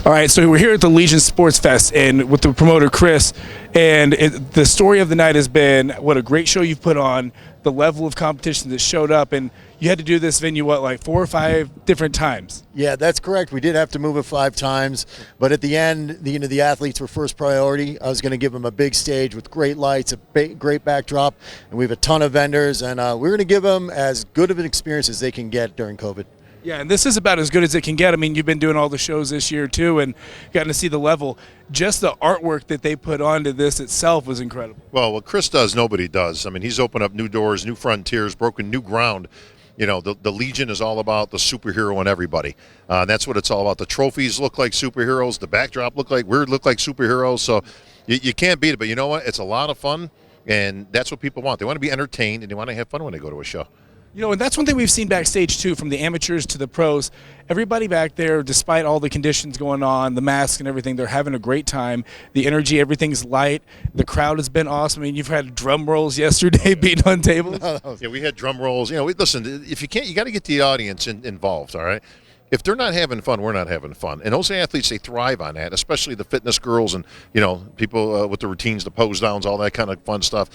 All right, so we're here at the Legion Sports Fest and with the promoter Chris, and the story of the night has been what a great show you've put on, the level of competition that showed up, and you had to do this venue, what, like 4 or 5 different times? Yeah, that's correct. We did have to move it 5 times, but at the end, the athletes were first priority. I was going to give them a big stage with great lights, a great backdrop, and we have a ton of vendors, and we're going to give them as good of an experience as they can get during COVID. Yeah, and this is about as good as it can get. I mean, you've been doing all the shows this year too and gotten to see the level. Just the artwork that they put onto this itself was incredible. Well, what Chris does, nobody does. I mean, he's opened up new doors, new frontiers, broken new ground. You know, the Legion is all about the superhero in everybody. That's what it's all about. The trophies look like superheroes. The backdrop look like superheroes. So you can't beat it. But you know what? It's a lot of fun, and that's what people want. They want to be entertained, and they want to have fun when they go to a show. You know, and that's one thing we've seen backstage, too, from the amateurs to the pros. Everybody back there, despite all the conditions going on, the masks and everything, they're having a great time. The energy, everything's light. The crowd has been awesome. I mean, you've had drum rolls yesterday beating on tables. Yeah, we had drum rolls. You know, listen, if you can't, you got to get the audience involved, all right? If they're not having fun, we're not having fun. And those athletes, they thrive on that, especially the fitness girls and, you know, people with the routines, the pose downs, all that kind of fun stuff.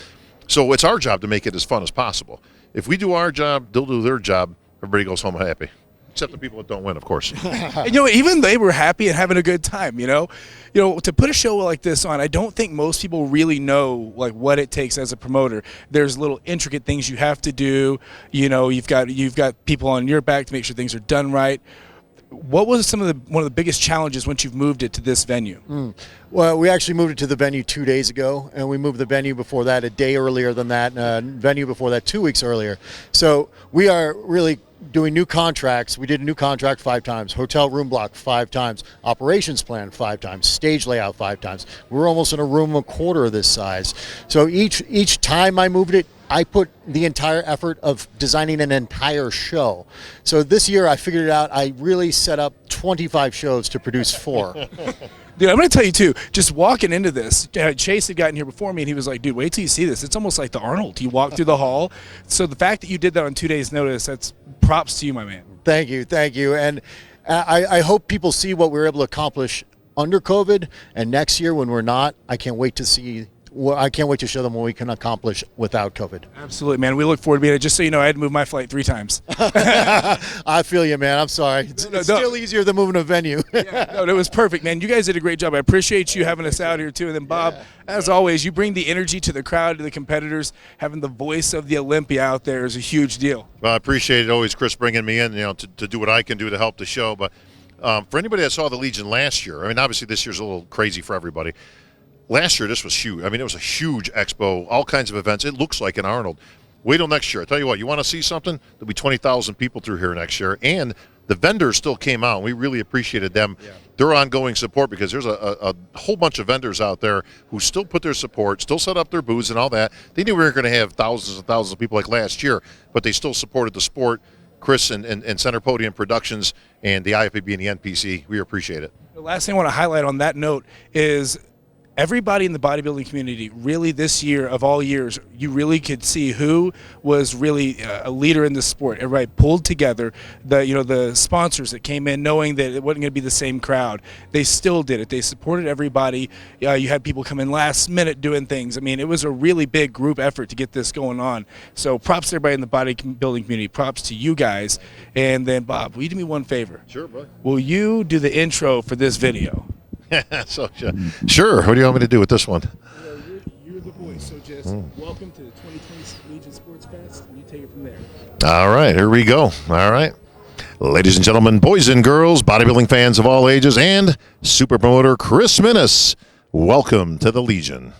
So it's our job to make it as fun as possible. If we do our job, they'll do their job. Everybody goes home happy, except the people that don't win, of course. And, you know, even they were happy and having a good time. You know, to put a show like this on, I don't think most people really know like what it takes as a promoter. There's little intricate things you have to do. You know, you've got people on your back to make sure things are done right. What was one of the biggest challenges once you've moved it to this venue? Well, we actually moved it to the venue 2 days ago, and we moved the venue before that a day earlier than that, and venue before that 2 weeks earlier. So we are really doing new contracts. We did a new contract 5 times, hotel room block 5 times, operations plan 5 times, stage layout 5 times. We're almost in a room a quarter of this size. So each time I moved it, I put the entire effort of designing an entire show. So this year I figured it out. I really set up 25 shows to produce 4. Dude, I'm going to tell you, too, just walking into this, Chase had gotten here before me, and he was like, dude, wait till you see this. It's almost like the Arnold. You walk through the hall. So the fact that you did that on 2 days' notice, that's props to you, my man. Thank you. And I hope people see what we were able to accomplish under COVID, and next year when we're not, I can't wait to show them what we can accomplish without COVID. Absolutely, man. We look forward to being it. Just so you know, I had to move my flight 3 times. I feel you, man. I'm sorry. It's still easier than moving a venue. No, it was perfect, man. You guys did a great job. I appreciate you having us out here, too. And then, Bob, as always, you bring the energy to the crowd, to the competitors. Having the voice of the Olympia out there is a huge deal. Well, I appreciate it always, Chris, bringing me in, to do what I can do to help the show. But for anybody that saw the Legion last year, I mean, obviously this year's a little crazy for everybody. Last year, this was huge. I mean, it was a huge expo, all kinds of events. It looks like an Arnold. Wait till next year. I tell you what, you want to see something? There'll be 20,000 people through here next year. And the vendors still came out. We really appreciated them, their ongoing support, because there's a whole bunch of vendors out there who still put their support, still set up their booths and all that. They knew we weren't going to have thousands and thousands of people like last year, but they still supported the sport. Chris and Center Podium Productions and the IFBB and the NPC, we appreciate it. The last thing I want to highlight on that note is everybody in the bodybuilding community, really this year of all years, you really could see who was really a leader in the sport. Everybody pulled together. The sponsors that came in knowing that it wasn't going to be the same crowd, they still did it. They supported everybody. You had people come in last minute doing things. I mean, it was a really big group effort to get this going on. So props to everybody in the bodybuilding community. Props to you guys. And then, Bob, will you do me one favor? Sure, bud. Will you do the intro for this video? Sure. What do you want me to do with this one? You're the voice, so just welcome to the 2020 Legion Sports Fest, and you take it from there. All right, here we go. All right. Ladies and gentlemen, boys and girls, bodybuilding fans of all ages, and super promoter Chris Minnis, welcome to the Legion.